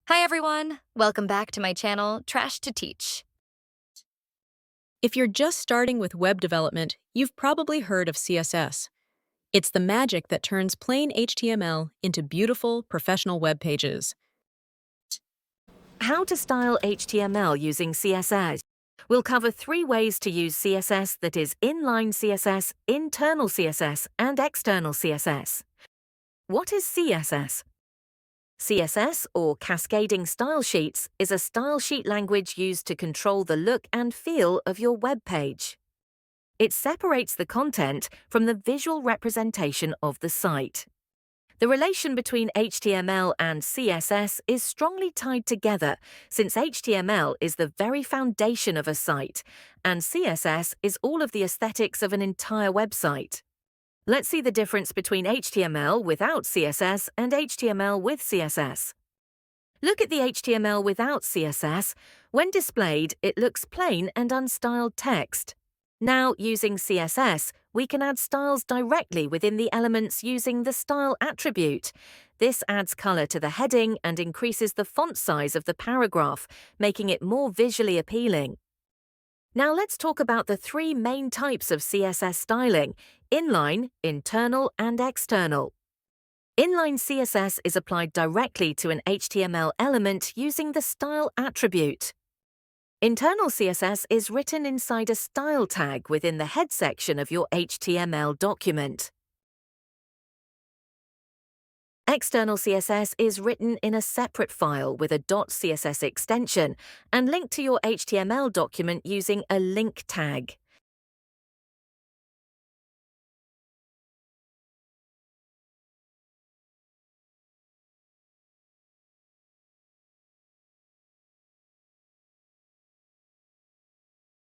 Hi everyone! Welcome back to my channel, Trash to Teach. If you're just starting with web development, you've probably heard of CSS. It's the magic that turns plain HTML into beautiful, professional web pages. How to style HTML using CSS. We'll cover 3 ways to use CSS, that is inline CSS, internal CSS, and external CSS. What is CSS? CSS, or Cascading Style Sheets, is a style sheet language used to control the look and feel of your web page. It separates the content from the visual representation of the site. The relation between HTML and CSS is strongly tied together, since HTML is the very foundation of a site, and CSS is all of the aesthetics of an entire website. Let's see the difference between HTML without CSS and HTML with CSS. Look at the HTML without CSS. When displayed, it looks plain and unstyled text. Now, using CSS, we can add styles directly within the elements using the style attribute. This adds color to the heading and increases the font size of the paragraph, making it more visually appealing. Now let's talk about the 3 main types of CSS styling: inline, internal, and external. Inline CSS is applied directly to an HTML element using the style attribute. Internal CSS is written inside a style tag within the head section of your HTML document. External CSS is written in a separate file with a .css extension and linked to your HTML document using a link tag.